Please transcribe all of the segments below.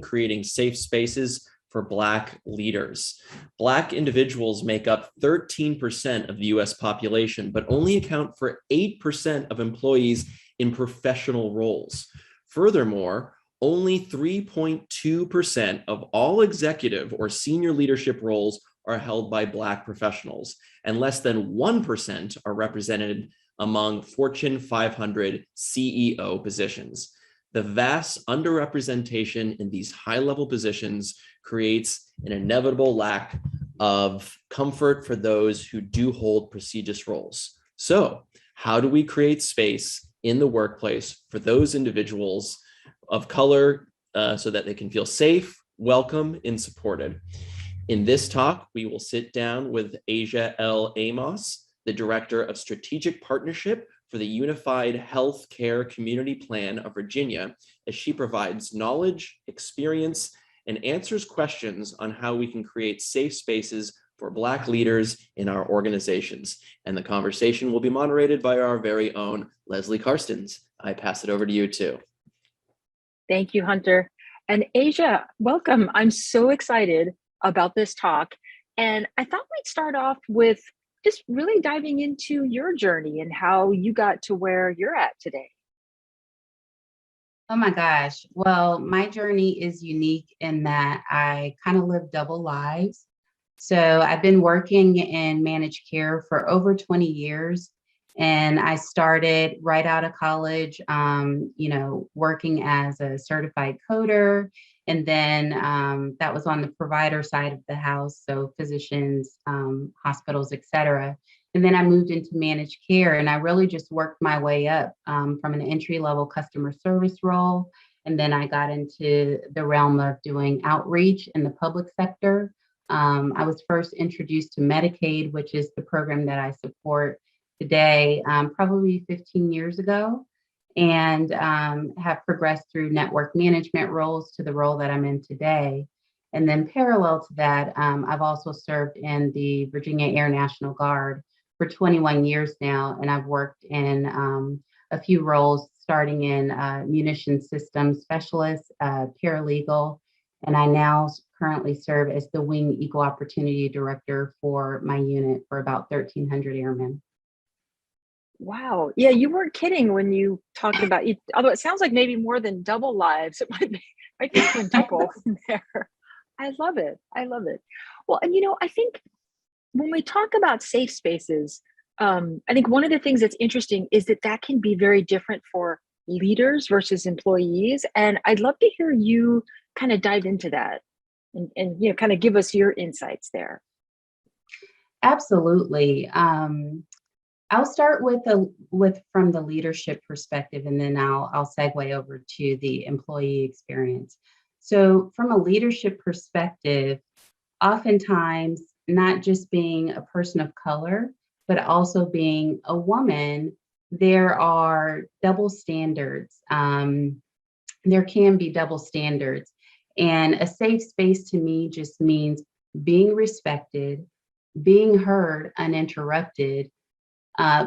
creating safe spaces for Black leaders. Black individuals make up 13% of the US population, but only account for 8% of employees in professional roles. Furthermore, only 3.2% of all executive or senior leadership roles are held by Black professionals, and less than 1% are represented among Fortune 500 CEO positions. The vast underrepresentation in these high-level positions creates an inevitable lack of comfort for those who do hold prestigious roles. So, how do we create space in the workplace for those individuals of color so that they can feel safe, welcome, and supported? In this talk, we will sit down with Ajah L. Amos, the Director of Strategic Partnership for the UnitedHealthcare Community Plan of Virginia, as she provides knowledge, experience, and answers questions on how we can create safe spaces for Black leaders in our organizations. And the conversation will be moderated by our very own Leslie Karstens. I pass it over to you too. Thank you, Hunter. And Ajah, welcome. I'm so excited about this talk. And I thought we'd start off with just really diving into your journey and how you got to where you're at today. Oh my gosh. Well, my journey is unique in that I kind of live double lives. So I've been working in managed care for over 20 years. And I started right out of college, working as a certified coder. And then that was on the provider side of the house, so physicians, hospitals, et cetera. And then I moved into managed care, and I really just worked my way up from an entry-level customer service role. And then I got into the realm of doing outreach in the public sector. I was first introduced to Medicaid, which is the program that I support today, probably 15 years ago, and have progressed through network management roles to the role that I'm in today. And then parallel to that, I've also served in the Virginia Air National Guard for 21 years now, and I've worked in a few roles, starting in munition systems specialist, paralegal, and I now currently serve as the Wing Equal Opportunity Director for my unit for about 1,300 airmen. Wow. Yeah, you weren't kidding when you talked about it, although it sounds like maybe more than double lives. It might be quintuple there. I love it. I love it. Well, and I think when we talk about safe spaces, I think one of the things that's interesting is that can be very different for leaders versus employees. And I'd love to hear you kind of dive into that and kind of give us your insights there. Absolutely. I'll start from the leadership perspective, and then I'll segue over to the employee experience. So from a leadership perspective, oftentimes not just being a person of color, but also being a woman, there are double standards. There can be double standards. And a safe space to me just means being respected, being heard uninterrupted,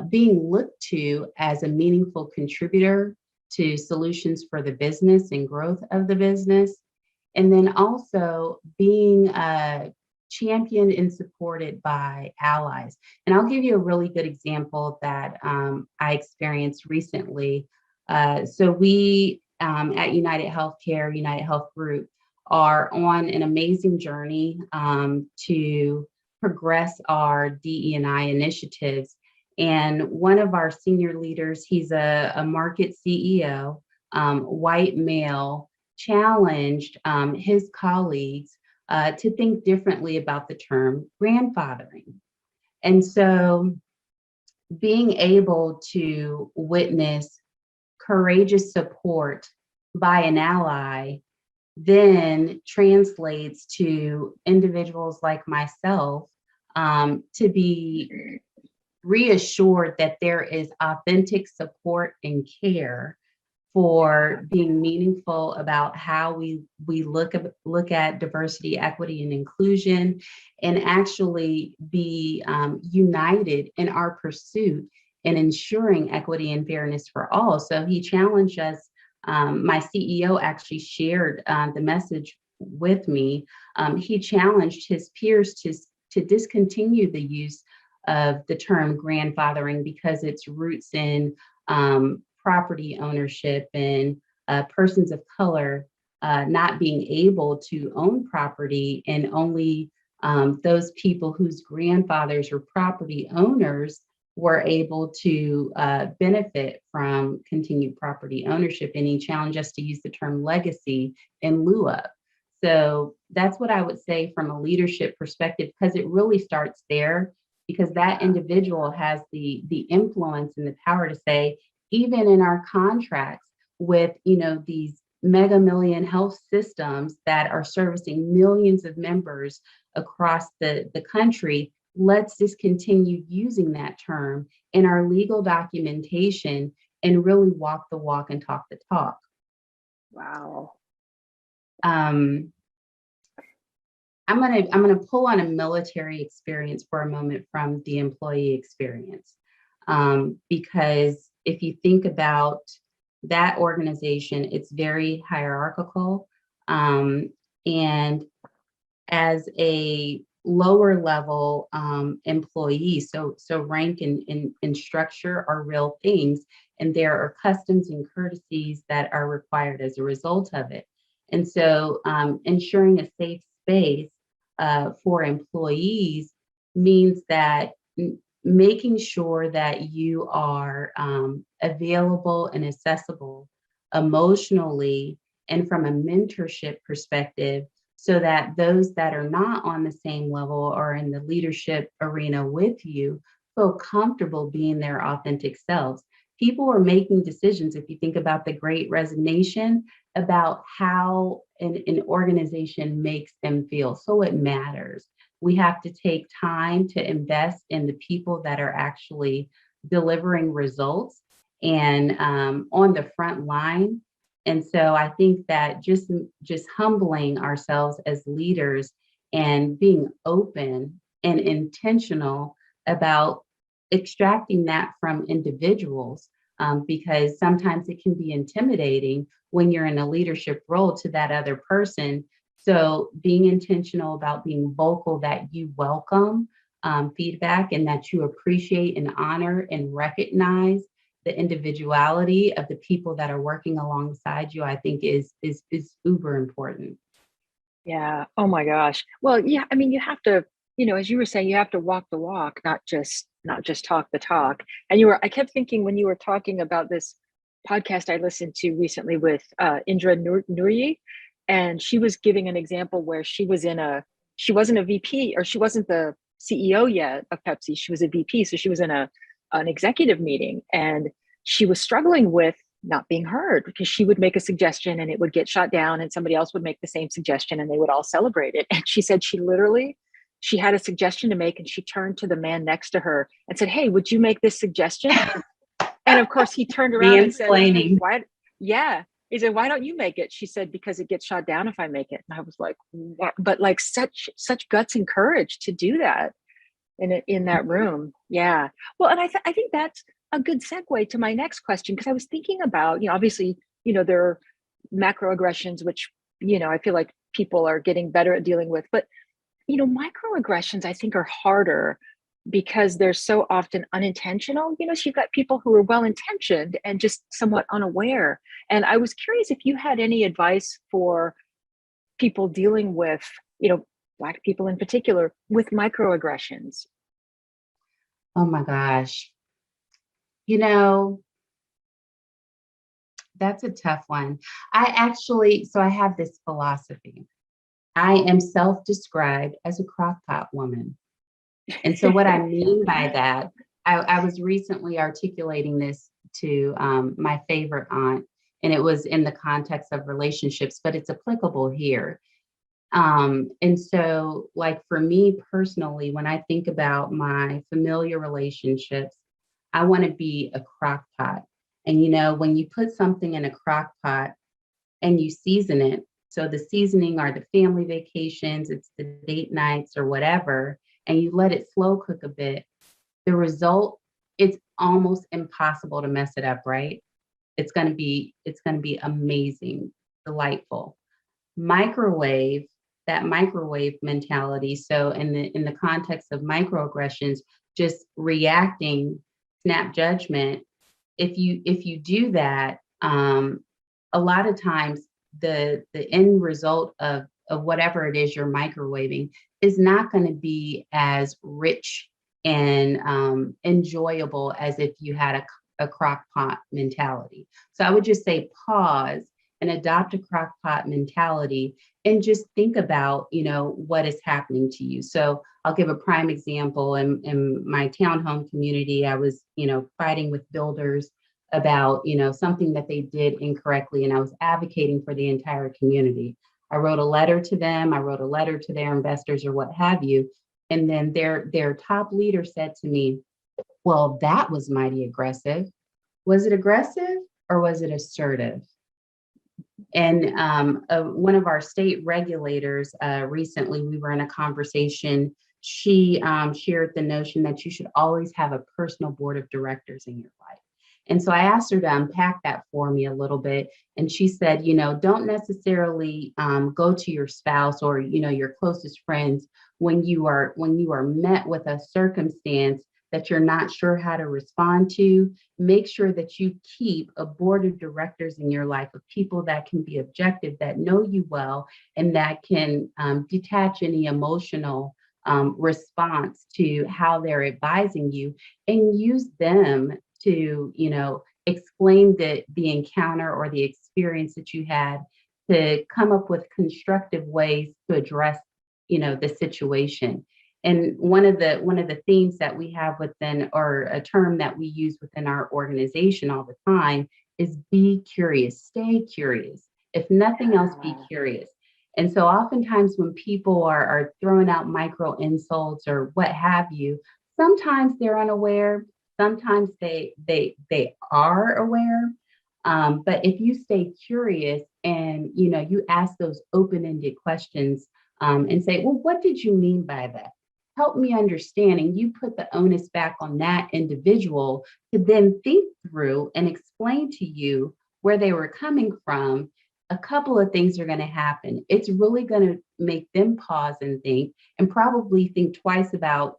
being looked to as a meaningful contributor to solutions for the business and growth of the business, and then also being championed and supported by allies. And I'll give you a really good example that I experienced recently. So we at UnitedHealthcare, United Health Group, are on an amazing journey to progress our DE&I initiatives. And one of our senior leaders, he's a market CEO, white male, challenged his colleagues to think differently about the term grandfathering. And so being able to witness courageous support by an ally then translates to individuals like myself to be reassured that there is authentic support and care for being meaningful about how we look at diversity, equity, and inclusion, and actually be united in our pursuit in ensuring equity and fairness for all. So he challenged us my CEO actually shared the message with me. He challenged his peers to discontinue the use of the term grandfathering because its roots in property ownership and persons of color not being able to own property, and only those people whose grandfathers were property owners were able to benefit from continued property ownership. And he challenged us to use the term legacy in lieu of. So that's what I would say from a leadership perspective, because it really starts there, because that individual has the influence and the power to say, even in our contracts with, these mega million health systems that are servicing millions of members across the country, let's discontinue using that term in our legal documentation and really walk the walk and talk the talk. Wow. I'm gonna pull on a military experience for a moment from the employee experience, because if you think about that organization, it's very hierarchical, and as a lower level employee, so rank and structure are real things, and there are customs and courtesies that are required as a result of it. And so ensuring a safe space for employees means that making sure that you are available and accessible emotionally and from a mentorship perspective, so that those that are not on the same level or in the leadership arena with you feel comfortable being their authentic selves. People are making decisions, if you think about the Great Resignation, about how an organization makes them feel. So it matters. We have to take time to invest in the people that are actually delivering results and on the front line. And so I think that just humbling ourselves as leaders and being open and intentional about extracting that from individuals, because sometimes it can be intimidating when you're in a leadership role to that other person. So being intentional about being vocal that you welcome feedback and that you appreciate and honor and recognize the individuality of the people that are working alongside you, I think is uber important. Yeah. Oh my gosh. Well, yeah, I mean, you have to, as you were saying, you have to walk the walk, not just talk the talk. And I kept thinking when you were talking about this podcast I listened to recently with Indra Nuri, and she was giving an example where she wasn't a VP, or she wasn't the CEO yet of Pepsi. She was a VP. So she was in an executive meeting, and she was struggling with not being heard because she would make a suggestion and it would get shot down, and somebody else would make the same suggestion and they would all celebrate it. And she said she had a suggestion to make, and she turned to the man next to her and said, "Hey, would you make this suggestion?" And of course he turned around and said, "Why?" Yeah. He said, "Why don't you make it?" She said, "Because it gets shot down if I make it." And I was like, what? But like such guts and courage to do that in that room. Yeah. Well, and I think that's a good segue to my next question, because I was thinking about, obviously, there are macroaggressions, which, I feel like people are getting better at dealing with, but, microaggressions I think are harder because they're so often unintentional. So you've got people who are well-intentioned and just somewhat unaware. And I was curious if you had any advice for people dealing with, Black people in particular, with microaggressions. Oh my gosh. That's a tough one. So I have this philosophy. I am self-described as a crock pot woman. And so what I mean by that, I was recently articulating this to my favorite aunt, and it was in the context of relationships, but it's applicable here. And so like for me personally, when I think about my familiar relationships, I want to be a crock pot. And when you put something in a crock pot and you season it, so the seasoning are the family vacations, it's the date nights or whatever, and you let it slow cook a bit, the result, it's almost impossible to mess it up, right? It's going to be amazing, delightful. Microwave, that microwave mentality. So in the context of microaggressions, just reacting, snap judgment. If you do that, a lot of times the end result of whatever it is you're microwaving is not going to be as rich and enjoyable as if you had a crock pot mentality. So I would just say pause and adopt a crock pot mentality and just think about, what is happening to you. So I'll give a prime example. In my townhome community, I was, fighting with builders about, something that they did incorrectly, and I was advocating for the entire community. I wrote a letter to them. I wrote a letter to their investors or what have you. And then their top leader said to me, well, that was mighty aggressive. Was it aggressive or was it assertive? And one of our state regulators, recently, we were in a conversation. She shared the notion that you should always have a personal board of directors in your life. And so I asked her to unpack that for me a little bit. And she said, don't necessarily go to your spouse or, your closest friends when you are met with a circumstance that you're not sure how to respond to. Make sure that you keep a board of directors in your life of people that can be objective, that know you well, and that can detach any emotional response to how they're advising you, and use them to, explain the encounter or the experience that you had, to come up with constructive ways to address, the situation. And one of the themes that we have within, or a term that we use within our organization all the time, is be curious, stay curious. If nothing else, be curious. And so oftentimes when people are throwing out micro insults or what have you, sometimes they're unaware, sometimes they are aware. But if you stay curious and you ask those open-ended questions, and say, well, what did you mean by that? Help me understand. And you put the onus back on that individual to then think through and explain to you where they were coming from. A couple of things are going to happen. It's really going to make them pause and think, and probably think twice about,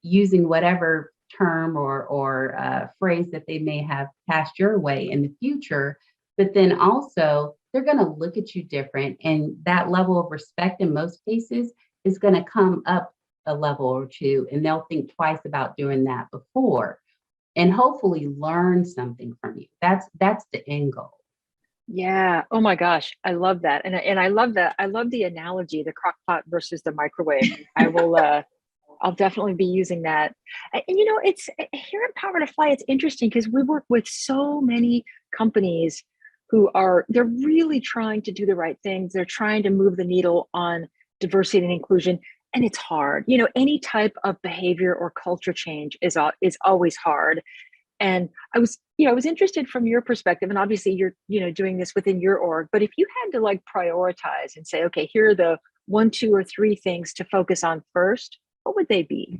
using whatever term or phrase that they may have passed your way in the future. But then also, they're going to look at you different. And that level of respect in most cases is going to come up a level or two, and they'll think twice about doing that before, and hopefully learn something from you. That's the end goal. Yeah. Oh my gosh. I love that. And I love that. I love the analogy, the crock pot versus the microwave. I'll definitely be using that. And it's here at Power to Fly. It's interesting because we work with so many companies they're really trying to do the right things. They're trying to move the needle on diversity and inclusion. And it's hard. Any type of behavior or culture change is always hard. And I was interested from your perspective, and obviously you're, doing this within your org, but if you had to prioritize and say, okay, here are the 1, 2, or 3 things to focus on first, what would they be?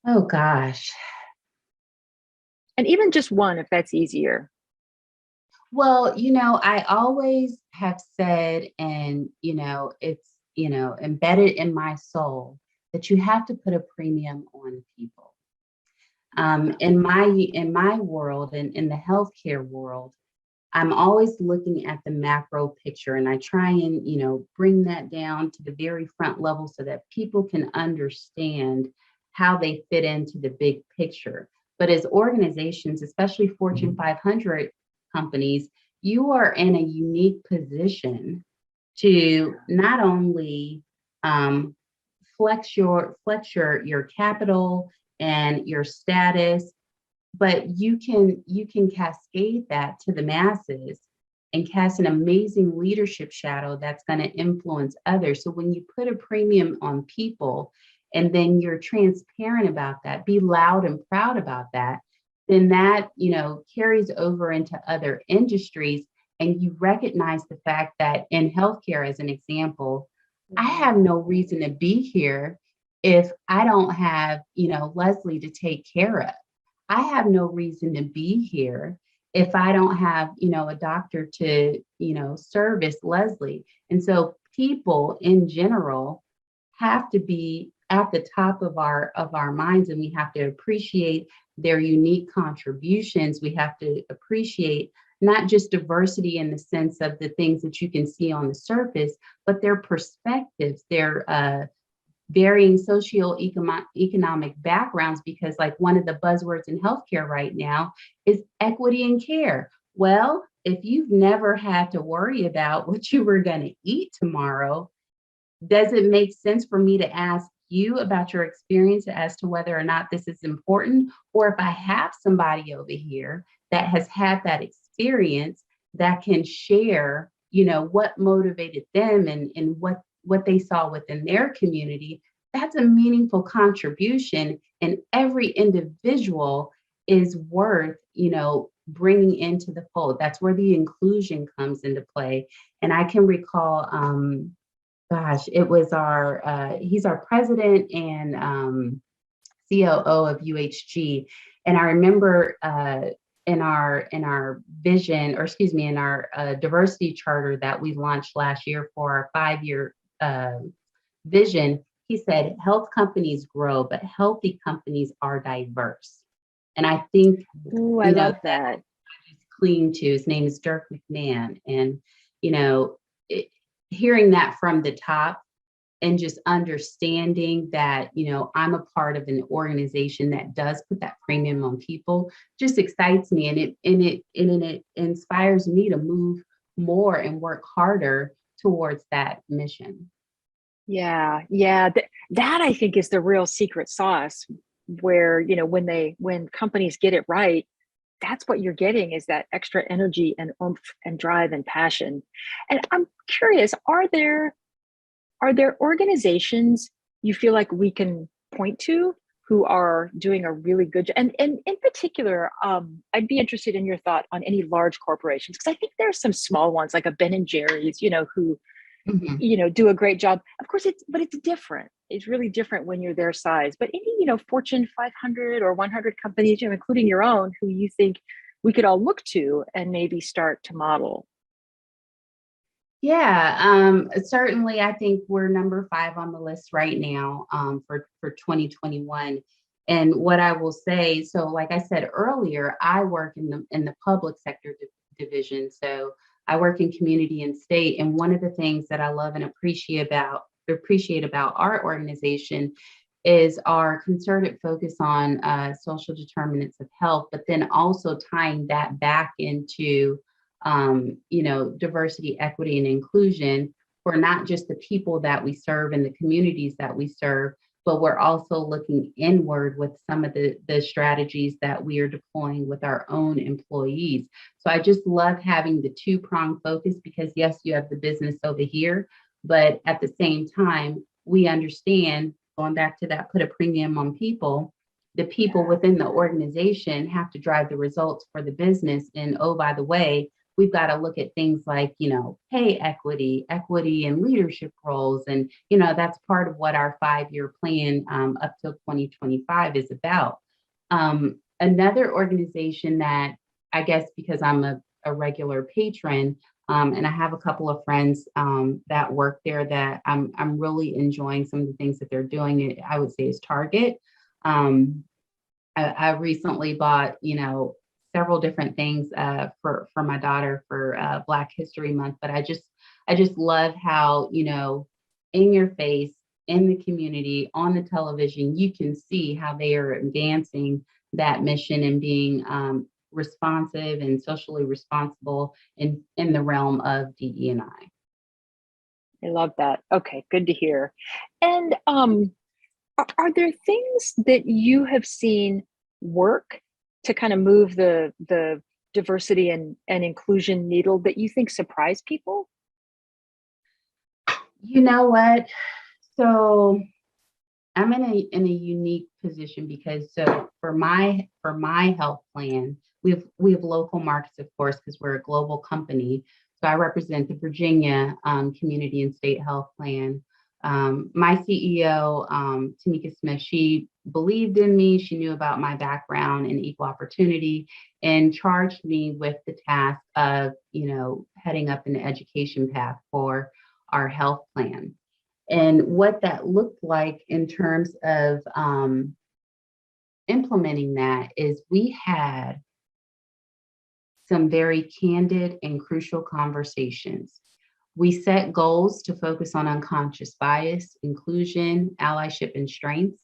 Oh gosh. And even just one, if that's easier. Well, I always have said, and, it's, embedded in my soul, that you have to put a premium on people. In my world, and in the healthcare world, I'm always looking at the macro picture, and I try and, bring that down to the very front level so that people can understand how they fit into the big picture. But as organizations, especially Fortune 500 companies, you are in a unique position to not only flex your capital and your status, but you can cascade that to the masses and cast an amazing leadership shadow that's going to influence others. So when you put a premium on people, and then you're transparent about that, be loud and proud about that, then that, carries over into other industries. And you recognize the fact that in healthcare, as an example, I have no reason to be here if I don't have, Leslie to take care of. I have no reason to be here if I don't have, a doctor to, service Leslie. And so people in general have to be at the top of our minds, and we have to appreciate their unique contributions. We have to appreciate not just diversity in the sense of the things that you can see on the surface, but their perspectives, their varying socioeconomic backgrounds, because like one of the buzzwords in healthcare right now is equity in care. Well, if you've never had to worry about what you were going to eat tomorrow, does it make sense for me to ask you about your experience as to whether or not this is important? Or if I have somebody over here that has had that experience that can share, what motivated them and what they saw within their community, that's a meaningful contribution. And every individual is worth, bringing into the fold. That's where the inclusion comes into play. And I can recall, it was he's our president and COO of UHG. And I remember in our vision, or excuse me, in our diversity charter that we launched last year for our 5-year vision, he said, health companies grow, but healthy companies are diverse. And I think, Ooh, I love that. He's clean to, his name is Dirk McMahon. And, hearing that from the top and just understanding that, I'm a part of an organization that does put that premium on people just excites me. And it inspires me to move more and work harder towards that mission. Yeah. That I think is the real secret sauce where, when companies get it right, that's what you're getting, is that extra energy and oomph and drive and passion. And I'm curious, are there organizations you feel like we can point to who are doing a really good job? And in particular, I'd be interested in your thought on any large corporations, because I think there's some small ones like a Ben and Jerry's, who do a great job. Of course, it's different. It's really different when you're their size. But any, Fortune 500 or 100 companies, including your own, who you think we could all look to and maybe start to model. Yeah, certainly. I think we're number 5 on the list right now for 2021. And what I will say, so like I said earlier, I work in the public sector division. So I work in community and state. And one of the things that I love and appreciate about our organization is our concerted focus on social determinants of health, but then also tying that back into diversity, equity, and inclusion for not just the people that we serve and the communities that we serve, but we're also looking inward with some of the strategies that we are deploying with our own employees. So I just love having the 2-pronged focus, because yes, you have the business over here, but at the same time, we understand, going back to that, put a premium on people, the people within the organization have to drive the results for the business. And oh, by the way, we've got to look at things like, pay equity and leadership roles. And, that's part of what our 5-year plan up till 2025 is about. Another organization that, I guess, because I'm a regular patron, and I have a couple of friends that work there that I'm really enjoying some of the things that they're doing, I would say, is Target. I recently bought, several different things for my daughter for Black History Month, but I just love how, in your face, in the community, on the television, you can see how they are advancing that mission and being responsive and socially responsible in the realm of DE&I. I love that. Okay, good to hear. And are there things that you have seen work to kind of move the diversity and inclusion needle that you think surprise people? You know what? So I'm in a unique position, because so for my health plan, we have local markets, of course, because we're a global company. So I represent the Virginia Community and State Health Plan. My CEO, Tamika Smith, she believed in me. She knew about my background in equal opportunity and charged me with the task of, heading up an education path for our health plan. And what that looked like in terms of implementing that is we had some very candid and crucial conversations. We set goals to focus on unconscious bias, inclusion, allyship, and strengths.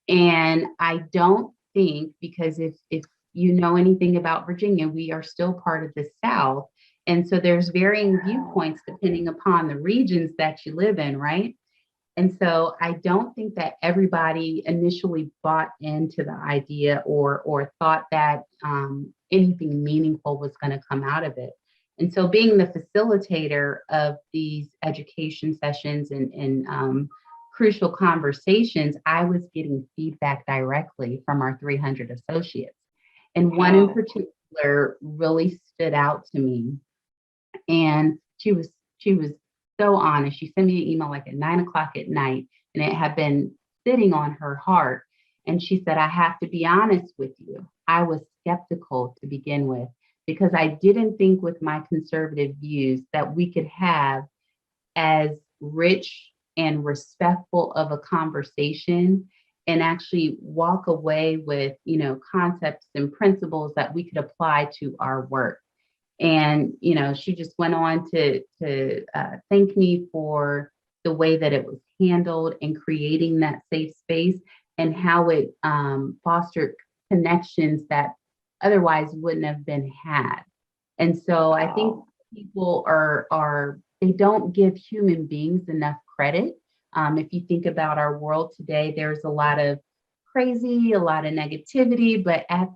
And I don't think, because if you know anything about Virginia, we are still part of the South. And so there's varying viewpoints depending upon the regions that you live in, right? And so I don't think that everybody initially bought into the idea or thought that anything meaningful was going to come out of it. And so being the facilitator of these education sessions and crucial conversations, I was getting feedback directly from our 300 associates. And one in particular really stood out to me. And she was so honest. She sent me an email like at 9:00 at night, and it had been sitting on her heart. And she said, I have to be honest with you. I was skeptical to begin with because I didn't think with my conservative views that we could have as rich and respectful of a conversation and actually walk away with, concepts and principles that we could apply to our work. And, she just went on to thank me for the way that it was handled in creating that safe space and how it fostered connections that otherwise wouldn't have been had. And so I think people they don't give human beings enough credit. If you think about our world today, there's a lot of crazy, a lot of negativity, but at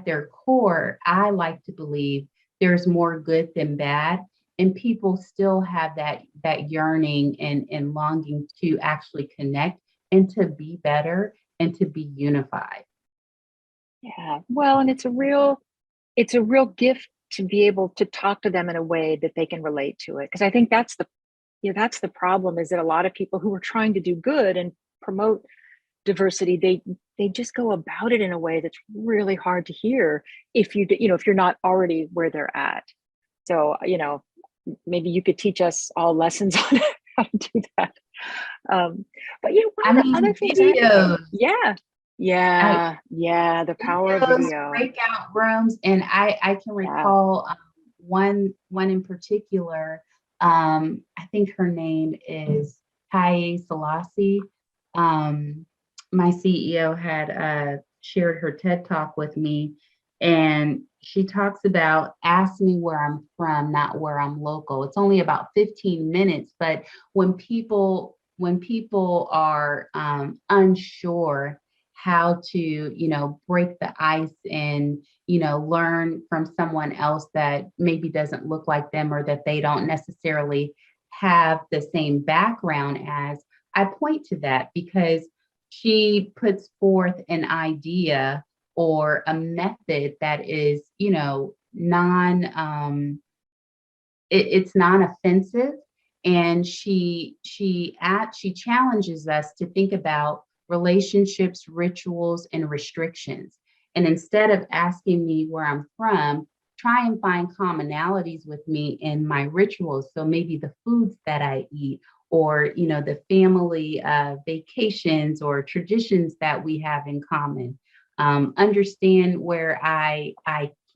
their core, I like to believe there's more good than bad, and people still have that yearning and longing to actually connect and to be better and to be unified. Yeah, well, and it's a real gift to be able to talk to them in a way that they can relate to it. Because I think that's the problem, is that a lot of people who are trying to do good and promote diversity, they just go about it in a way that's really hard to hear if you're not already where they're at. So, maybe you could teach us all lessons on how to do that. But one of the other things, videos. The power of video, breakout rooms, and I can recall one in particular. I think her name is Taye Selassie. My CEO had shared her TED Talk with me, and she talks about ask me where I'm from, not where I'm local. It's only about 15 minutes, but when people are unsure how to, break the ice and, learn from someone else that maybe doesn't look like them or that they don't necessarily have the same background as, I point to that because she puts forth an idea or a method that is, it's non-offensive. And she challenges us to think about relationships, rituals, and restrictions. And instead of asking me where I'm from, try and find commonalities with me in my rituals. So maybe the foods that I eat, or the family vacations or traditions that we have in common. Understand where I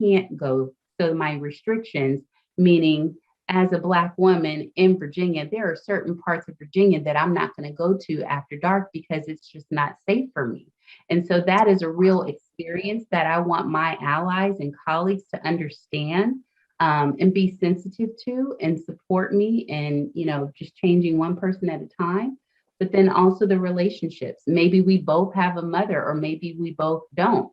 can't go. So my restrictions, meaning as a Black woman in Virginia, there are certain parts of Virginia that I'm not going to go to after dark because it's just not safe for me. And so that is a real experience that I want my allies and colleagues to understand and be sensitive to and support me in, just changing one person at a time. But then also the relationships. Maybe we both have a mother, or maybe we both don't.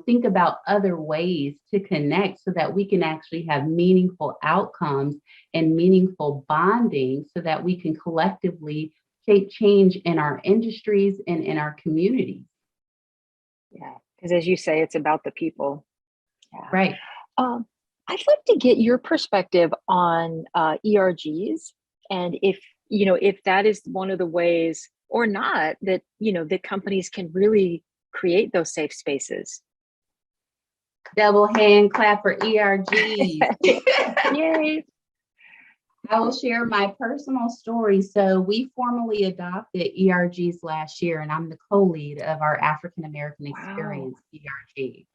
Think about other ways to connect so that we can actually have meaningful outcomes and meaningful bonding so that we can collectively shape change in our industries and in our communities. Yeah, because as you say, it's about the people. Yeah. Right. I'd like to get your perspective on ERGs, and if that is one of the ways or not, that, that companies can really create those safe spaces. Double hand clap for ERGs. Yay. I will share my personal story. So we formally adopted ERGs last year, and I'm the co-lead of our African American Experience ERG.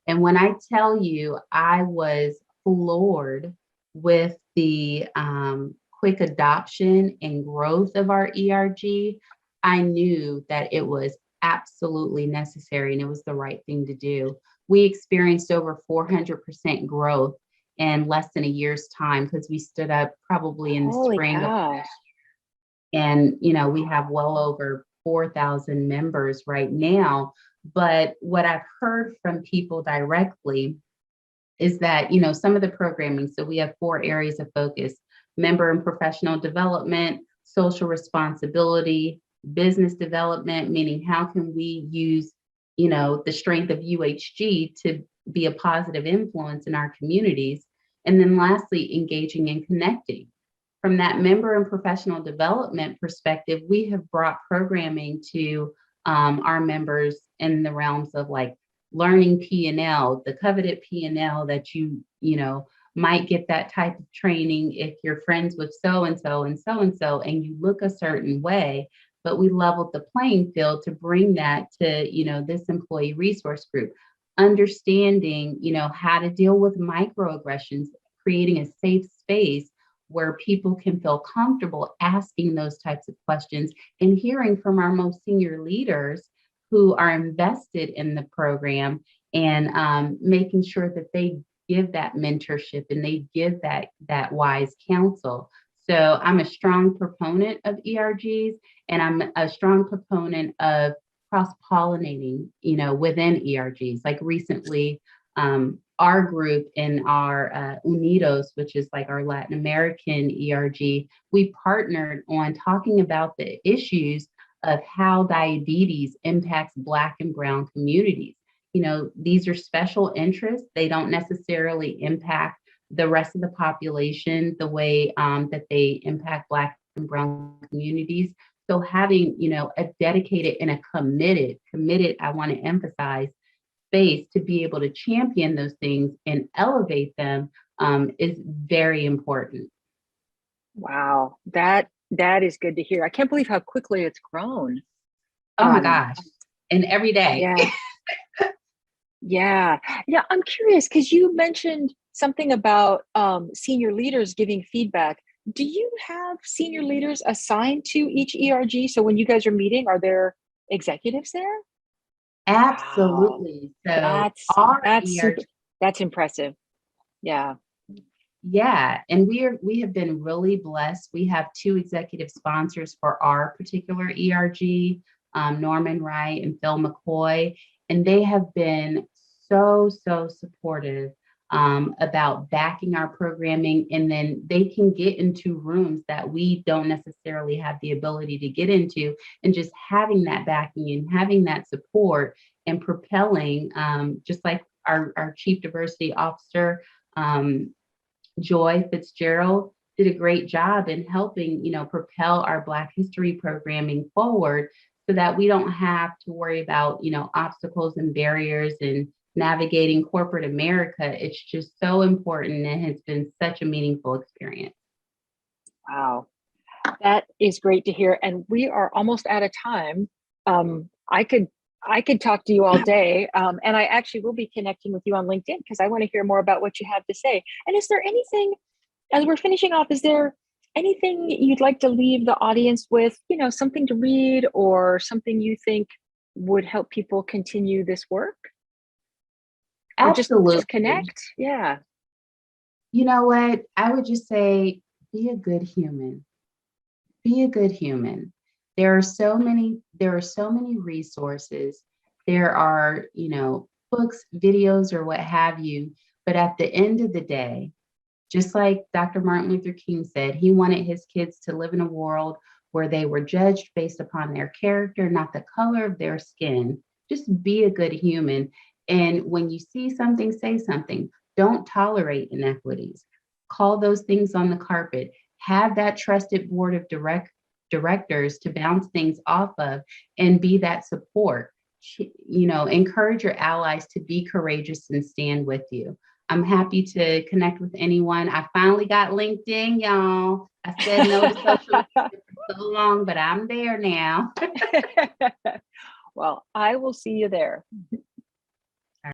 And when I tell you, I was floored with the quick adoption and growth of our ERG. I knew that it was absolutely necessary and it was the right thing to do. We experienced over 400% growth in less than a year's time, because we stood up probably in the spring of last year. And, we have well over 4,000 members right now. But what I've heard from people directly is that, some of the programming, so we have 4 areas of focus: member and professional development, social responsibility, business development, meaning how can we use, the strength of UHG to be a positive influence in our communities. And then lastly, engaging and connecting. From that member and professional development perspective, we have brought programming to our members in the realms of like learning P&L, the coveted P&L that you might get that type of training if you're friends with so-and-so and so-and-so, and you look a certain way. But we leveled the playing field to bring that to, this employee resource group, understanding, how to deal with microaggressions, creating a safe space where people can feel comfortable asking those types of questions, and hearing from our most senior leaders who are invested in the program, and making sure that they give that mentorship and they give that wise counsel. So I'm a strong proponent of ERGs, and I'm a strong proponent of cross-pollinating, within ERGs. Like recently, our group in our Unidos, which is like our Latin American ERG, we partnered on talking about the issues of how diabetes impacts Black and Brown communities. These are special interests. They don't necessarily impact the rest of the population the way that they impact Black and Brown communities. So having, a dedicated and a committed, I want to emphasize, space to be able to champion those things and elevate them is very important. Wow, that is good to hear. I can't believe how quickly it's grown. Oh my gosh. And every day. Yeah. I'm curious, because you mentioned something about senior leaders giving feedback. Do you have senior leaders assigned to each ERG? So when you guys are meeting, are there executives there? Absolutely. Wow. So that's impressive. Yeah. Yeah. And we have been really blessed. We have 2 executive sponsors for our particular ERG, Norman Wright and Phil McCoy, and they have been so supportive about backing our programming. And then they can get into rooms that we don't necessarily have the ability to get into, and just having that backing and having that support and propelling, just like our Chief Diversity Officer, Joy Fitzgerald, did a great job in helping, propel our Black History programming forward, so that we don't have to worry about, obstacles and barriers and navigating corporate America. It's just so important, and has been such a meaningful experience. Wow, that is great to hear. And we are almost out of time. I could talk to you all day, and I actually will be connecting with you on LinkedIn, because I want to hear more about what you have to say. And is there anything, as we're finishing off, is there anything you'd like to leave the audience with, something to read or something you think would help people continue this work? Absolutely. Or just connect? Yeah. You know what? I would just say, be a good human. Be a good human. There are so many resources. There are, books, videos, or what have you. But at the end of the day, just like Dr. Martin Luther King said, he wanted his kids to live in a world where they were judged based upon their character, not the color of their skin. Just be a good human. And when you see something, say something. Don't tolerate inequities. Call those things on the carpet. Have that trusted board of directors to bounce things off of and be that support. Encourage your allies to be courageous and stand with you. I'm happy to connect with anyone. I finally got LinkedIn, y'all. I said no to social media for so long, but I'm there now. Well, I will see you there.